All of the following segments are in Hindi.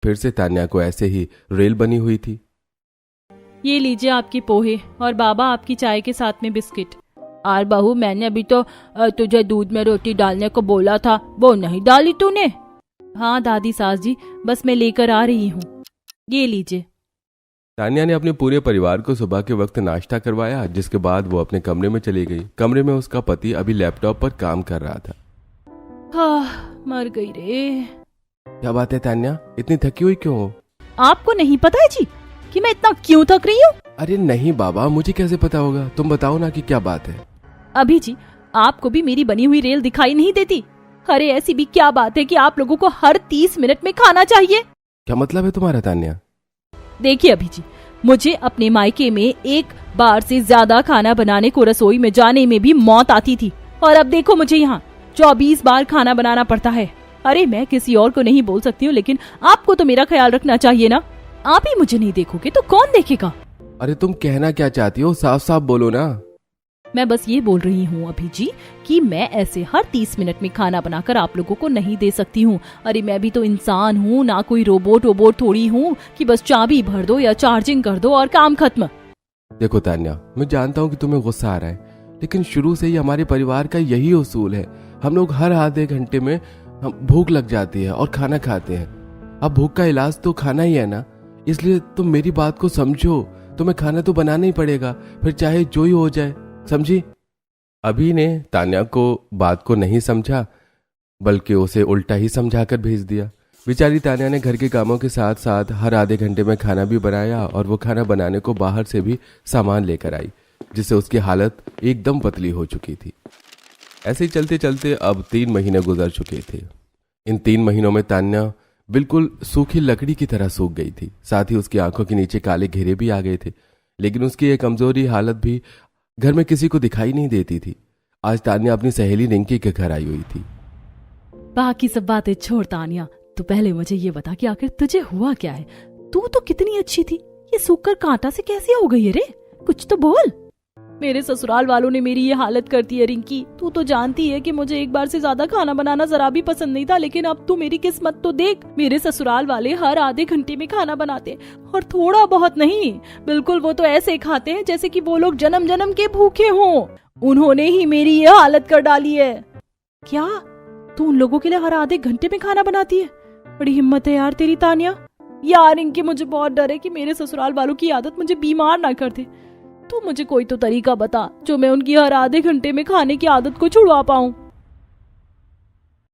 फिर से तान्या को ऐसे ही रेल बनी हुई थी। ये लीजिए आपकी पोहे और बाबा आपकी चाय के साथ में बिस्किट। और बहू, मैंने अभी तो तुझे दूध में रोटी डालने को बोला था, वो नहीं डाली तूने? हाँ दादी सास जी, बस मैं लेकर आ रही हूँ। ये लीजिए। तान्या ने अपने पूरे परिवार को सुबह के वक्त नाश्ता करवाया, जिसके बाद वो अपने कमरे में चली गई। कमरे में उसका पति अभी लैपटॉप पर काम कर रहा था। मर गई रे। क्या बात है तान्या, इतनी थकी हुई क्यों हो? आपको नहीं पता है जी कि मैं इतना क्यों थक रही हूँ? अरे नहीं बाबा, मुझे कैसे पता होगा, तुम बताओ ना कि क्या बात है। अभी जी, आपको भी मेरी बनी हुई रेल दिखाई नहीं देती? अरे ऐसी भी क्या बात है कि आप लोगों को हर 30 मिनट में खाना चाहिए? क्या मतलब है तुम्हारा तान्या? देखिए अभी जी, मुझे अपने मायके में एक बार से ज्यादा खाना बनाने को रसोई में जाने में भी मौत आती थी, और अब देखो मुझे यहाँ 24 बार खाना बनाना पड़ता है। अरे मैं किसी और को नहीं बोल सकती हूँ, लेकिन आपको तो मेरा ख्याल रखना चाहिए ना। आप ही मुझे नहीं देखोगे तो कौन देखेगा? अरे तुम कहना क्या चाहती हो, साफ साफ बोलो ना। मैं बस ये बोल रही हूँ अभी जी कि मैं ऐसे हर 30 मिनट में खाना बनाकर आप लोगों को नहीं दे सकती हूँ। अरे मैं भी तो इंसान हूँ ना, कोई रोबोट थोड़ी हूँ कि बस चाबी भर दो या चार्जिंग कर दो और काम खत्म। देखो तान्या, मैं जानता हूँ कि तुम्हें गुस्सा आ रहा है, लेकिन शुरू से ही हमारे परिवार का यही उसूल है। हम लोग हर आधे घंटे में भूख लग जाती है और खाना खाते हैं। अब भूख का इलाज तो खाना ही है ना, इसलिए तुम मेरी बात को समझो। तुम्हें खाना तो बनाना ही पड़ेगा, फिर चाहे जो ही हो जाए, समझी? अभी ने तान्या को बात को नहीं समझा, बल्कि उसे उल्टा ही समझाकर भेज दिया। बेचारी तान्या ने घर के कामों के साथ साथ हर आधे घंटे में खाना भी बनाया, और वो खाना बनाने को बाहर से भी सामान लेकर आई, जिससे उसकी हालत एकदम पतली हो चुकी थी। ऐसे ही चलते चलते अब 3 महीने गुजर चुके थे। इन 3 महीनों में तान्या बिल्कुल सूखी लकड़ी की तरह सूख गई थी। साथ ही उसकी आंखों के नीचे काले घेरे भी आ गए थे, लेकिन उसकी ये कमजोरी हालत भी घर में किसी को दिखाई नहीं देती थी। आज तान्या अपनी सहेली रिंकी के घर आई हुई थी। बाकी सब बातें छोड़ तान्या, तू पहले मुझे ये बता कि आखिर तुझे हुआ क्या है? तू तो कितनी अच्छी थी, ये सूखकर कांटा से कैसे हो गई है रे? कुछ तो बोल। मेरे ससुराल वालों ने मेरी ये हालत कर दी है रिंकी। तू तो जानती है कि मुझे एक बार से ज्यादा खाना बनाना जरा भी पसंद नहीं था, लेकिन अब तू मेरी किस्मत तो देख। मेरे ससुराल वाले हर आधे घंटे में खाना बनाते, और थोड़ा बहुत नहीं, बिल्कुल वो तो ऐसे खाते हैं जैसे कि वो लोग जन्म जन्म के भूखे हों। उन्होंने ही मेरी ये हालत कर डाली है। क्या तू उन लोगों के लिए हर आधे घंटे में खाना बनाती है? बड़ी हिम्मत है यार तेरी तान्या। यार इनकी मुझे बहुत डर है कि मेरे ससुराल वालों की आदत मुझे बीमार ना कर दे। तू मुझे कोई तो तरीका बता जो मैं उनकी हर आधे घंटे में खाने की आदत को छुड़वा पाऊं।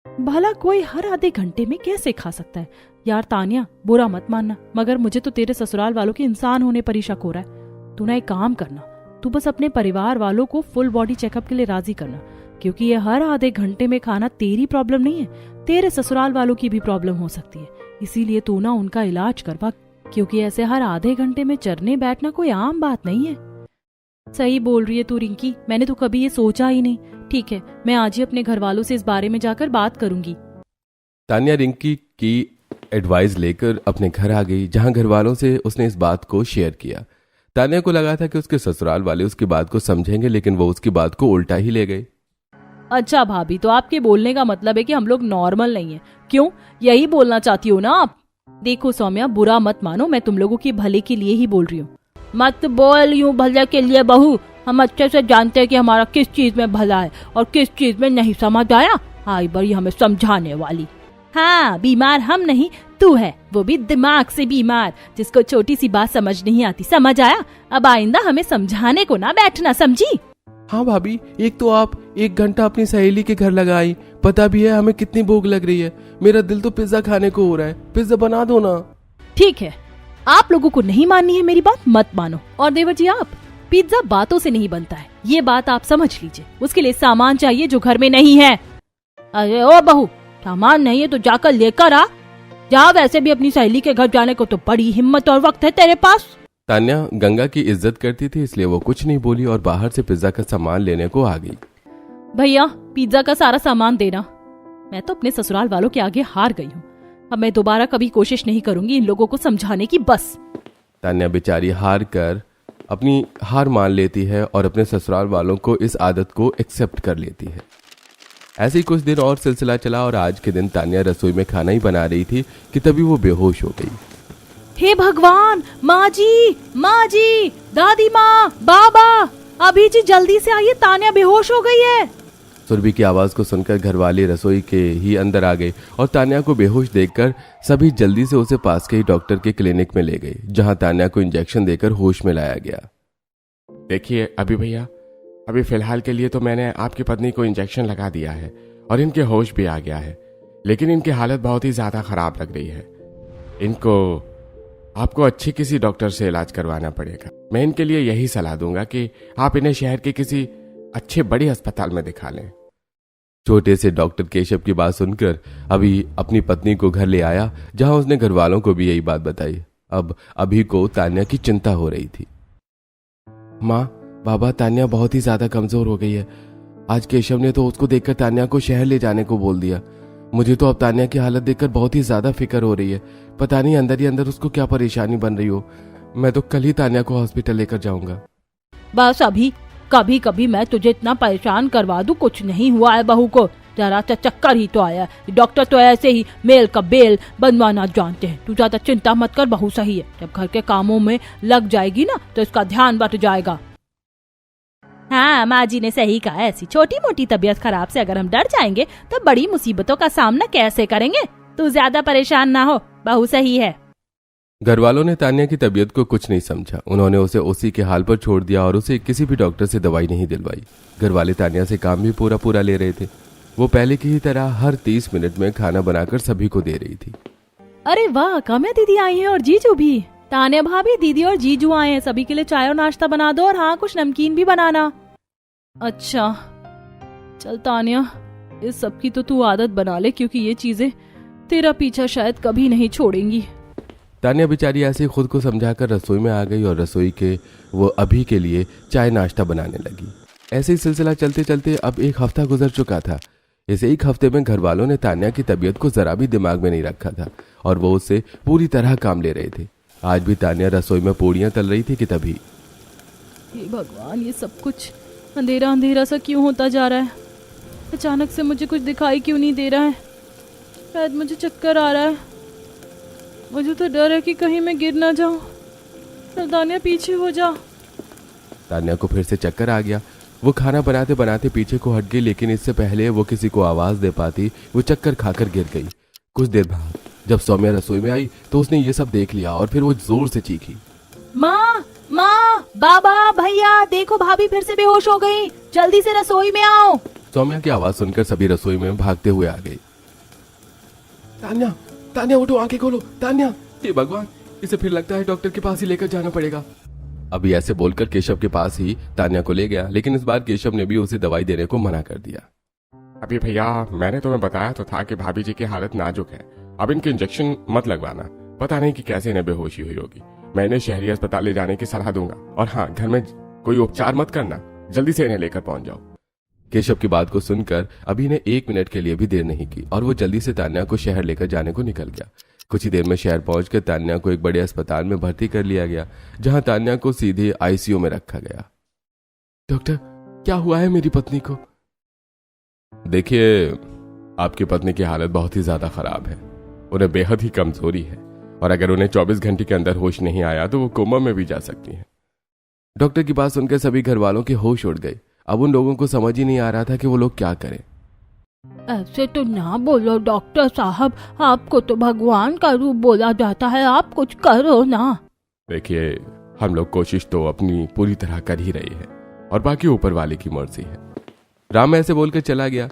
भला कोई हर आधे घंटे में कैसे खा सकता है? यार तान्या, बुरा मत मानना, मगर मुझे तो तेरे ससुराल वालों के इंसान होने पर ही शक हो रहा है। तू ना एक काम करना, तू बस अपने परिवार वालों को फुल बॉडी चेकअप के लिए राजी करना, क्योंकि ये हर आधे घंटे में खाना तेरी प्रॉब्लम नहीं है, तेरे ससुराल वालों की भी प्रॉब्लम हो सकती है। इसीलिए तू ना उनका इलाज करवा, क्योंकि ऐसे हर आधे घंटे में चरने बैठना कोई आम बात नहीं है। सही बोल रही है तू रिंकी, मैंने तो कभी ये सोचा ही नहीं। ठीक है, मैं आज ही अपने घर वालों से इस बारे में जाकर बात करूंगी। तान्या रिंकी की एडवाइस लेकर अपने घर आ गई, जहां घर वालों से उसने इस बात को शेयर किया। तान्या को लगा था कि उसके ससुराल वाले उसकी बात को समझेंगे, लेकिन वो उसकी बात को उल्टा ही ले गए। अच्छा भाभी, तो आपके बोलने का मतलब है कि हम लोग नॉर्मल नहीं है, क्यों? यही बोलना चाहती हो ना आप? देखो सौम्या, बुरा मत मानो, मैं तुम लोगों के भले के लिए ही बोल रही हूँ। मत बोल यूं भले के लिए बहू, हम अच्छे से जानते हैं कि हमारा किस चीज में भला है और किस चीज में नहीं। समझ आया? आई बड़ी हमें समझाने वाली। हाँ, बीमार हम नहीं, तू है, वो भी दिमाग से बीमार, जिसको छोटी सी बात समझ नहीं आती। समझ आया? अब आइंदा हमें समझाने को ना बैठना, समझी? हाँ भाभी, एक तो आप 1 घंटा अपनी सहेली के घर लगाई, पता भी है हमें कितनी भूख लग रही है। मेरा दिल तो पिज्जा खाने को हो रहा है, पिज्जा बना दो ना। ठीक है, आप लोगों को नहीं माननी है मेरी बात, मत मानो। और देवर जी, आप पिज्जा बातों से नहीं बनता है, ये बात आप समझ लीजिए। उसके लिए सामान चाहिए जो घर में नहीं है। अरे ओ बहू, सामान नहीं है तो जाकर लेकर आ जा। वैसे भी अपनी सहेली के घर जाने को तो बड़ी हिम्मत और वक्त है तेरे पास। तान्या गंगा की इज्जत करती थी, इसलिए वो कुछ नहीं बोली और बाहर से पिज्जा का सामान लेने को आ गई। भैया, पिज्जा का सारा सामान देना। मैं तो अपने ससुराल वालों के आगे हार गई हूँ। अब मैं दोबारा कभी कोशिश नहीं करूंगी इन लोगों को समझाने की, बस। तान्या बेचारी हार कर अपनी हार मान लेती है और अपने ससुराल वालों को इस आदत को एक्सेप्ट कर लेती है। ऐसे ही कुछ दिन और सिलसिला चला और आज के दिन तान्या रसोई में खाना ही बना रही थी कि तभी वो बेहोश हो गई। हे भगवान, माँ जी, दादी माँ, बाबा, अभी जी जल्दी से आइए, तान्या बेहोश हो गई है। सुरभि की आवाज को सुनकर घरवाले रसोई के ही अंदर आ गए और तान्या को बेहोश देखकर सभी जल्दी से उसे पास के ही डॉक्टर के क्लिनिक में ले गए, जहां तान्या को इंजेक्शन देकर होश में लाया गया। देखिए अभी भैया, अभी फिलहाल के लिए तो मैंने आपकी पत्नी को इंजेक्शन लगा दिया है और इनके होश भी आ गया है, लेकिन इनकी हालत बहुत ही ज्यादा खराब लग रही है। इनको आपको अच्छी किसी डॉक्टर से इलाज करवाना पड़ेगा। मैं इनके लिए यही सलाह दूंगा कि आप इन्हें शहर के किसी अच्छे बड़े अस्पताल में दिखा लें। छोटे से डॉक्टर केशव की बात सुनकर अभी अपनी पत्नी को घर ले आया, जहां उसने घर वालों को भी यही बात बताई। अब अभी को तान्या की चिंता हो रही थी। माँ, बाबा, तान्या बहुत ही ज्यादा कमजोर हो गई है। आज केशव ने तो उसको देखकर तान्या को शहर ले जाने को बोल दिया। मुझे तो अब तान्या की हालत देखकर बहुत ही ज्यादा फिक्र हो रही है। पता नहीं अंदर ही अंदर उसको क्या परेशानी बन रही हो। मैं तो कल ही तान्या को हॉस्पिटल लेकर जाऊंगा। बस अभी कभी कभी मैं तुझे इतना परेशान करवा दूं, कुछ नहीं हुआ है बहू को, जरा सा चक्कर ही तो आया है। डॉक्टर तो ऐसे ही मेल का बेल बनवाना जानते हैं। तू ज्यादा चिंता मत कर, बहू सही है। जब घर के कामों में लग जाएगी ना तो इसका ध्यान बट जाएगा। हाँ, माँ जी ने सही कहा। ऐसी छोटी मोटी तबीयत खराब से अगर हम डर जाएंगे तो बड़ी मुसीबतों का सामना कैसे करेंगे। तू ज्यादा परेशान ना हो, बहू सही है। घर वालों ने तान्या की तबीयत को कुछ नहीं समझा। उन्होंने उसे उसी के हाल पर छोड़ दिया और उसे किसी भी डॉक्टर से दवाई नहीं दिलवाई। घर वाले तान्या से काम भी पूरा ले रहे थे। वो पहले की ही तरह हर 30 मिनट में खाना बनाकर सभी को दे रही थी। अरे वाह, काम्या दीदी आई है और जीजू भी। तान्या भाभी, दीदी और जीजू आए हैं। सभी के लिए चाय और नाश्ता बना दो और हाँ, कुछ नमकीन भी बनाना। अच्छा चल तान्या, इस सब की तो तू आदत बना ले, क्योंकि ये चीजें तेरा पीछा शायद कभी नहीं छोड़ेंगी। तान्या बेचारी ऐसे ही खुद को समझाकर रसोई में आ गई और रसोई के वो अभी के लिए चाय नाश्ता बनाने लगी। ऐसे ही सिलसिला चलते चलते अब एक हफ्ता गुजर चुका था। इस एक हफ्ते में घर वालों ने तान्या की तबीयत को जरा भी दिमाग में नहीं रखा था और वो उससे पूरी तरह काम ले रहे थे। आज भी तान्या रसोई में पूड़ियां तल रही थी कि तभी, हे भगवान, ये सब कुछ अंधेरा अंधेरा सा क्यों होता जा रहा है। अचानक से मुझे कुछ दिखाई क्यों नहीं दे रहा है। शायद मुझे चक्कर आ रहा है। मुझे तो डर है कि कहीं मैं गिर ना जाऊं। तान्या पीछे हो जा। तान्या को फिर से चक्कर आ गया। वो खाना बनाते बनाते पीछे को हट गई, लेकिन इससे पहले वो किसी को आवाज दे पाती वो चक्कर खाकर गिर गई। कुछ देर बाद जब सौम्या रसोई में आई तो उसने ये सब देख लिया और फिर वो जोर से चीखी, माँ, बाबा, भैया, देखो भाभी फिर से बेहोश हो गई, जल्दी से रसोई में आओ। सौम्या की आवाज सुनकर सभी रसोई में भागते हुए आ गए। तान्या, तान्या उठो, आंखें खोलो। तान्या, हे भगवान, इसे फिर लगता है डॉक्टर के पास ही लेकर जाना पड़ेगा। अभी ऐसे बोलकर केशव के पास ही तान्या को ले गया, लेकिन इस बार केशव ने भी उसे दवाई देने को मना कर दिया। अभी भैया, मैंने तुम्हें बताया तो था कि भाभी जी की हालत नाजुक है। अब इनके इंजेक्शन मत लगवाना, पता नहीं कि कैसे इन्हें बेहोशी हुई होगी। मैं इन्हें शहरी अस्पताल ले जाने की सलाह दूंगा। और हाँ, घर में कोई उपचार मत करना, जल्दी से इन्हें लेकर पहुंच जाओ। केशव की बात को सुनकर अभी ने 1 मिनट के लिए भी देर नहीं की और वो जल्दी से तान्या को शहर लेकर जाने को निकल गया। कुछ ही देर में शहर पहुंचकर तान्या को एक बड़े अस्पताल में भर्ती कर लिया गया, जहां तान्या को सीधे आईसीयू में रखा गया। डॉक्टर, क्या हुआ है मेरी पत्नी को? देखिए, आपकी पत्नी की हालत बहुत ही ज्यादा खराब है। उन्हें बेहद ही कमजोरी है और अगर उन्हें 24 घंटे के अंदर होश नहीं आया तो वो कोमा में भी जा सकती है। डॉक्टर की बात सुनकर सभी घर वालों के होश उड़ गए। अब उन लोगों को समझ ही नहीं आ रहा था कि वो लोग क्या करें। ऐसे तो ना बोलो डॉक्टर साहब, आपको तो भगवान का रूप बोला जाता है, आप कुछ करो ना। देखिए, हम लोग कोशिश तो अपनी पूरी तरह कर ही रहे हैं और बाकी ऊपर वाले की मर्जी है। राम ऐसे बोलकर चला गया।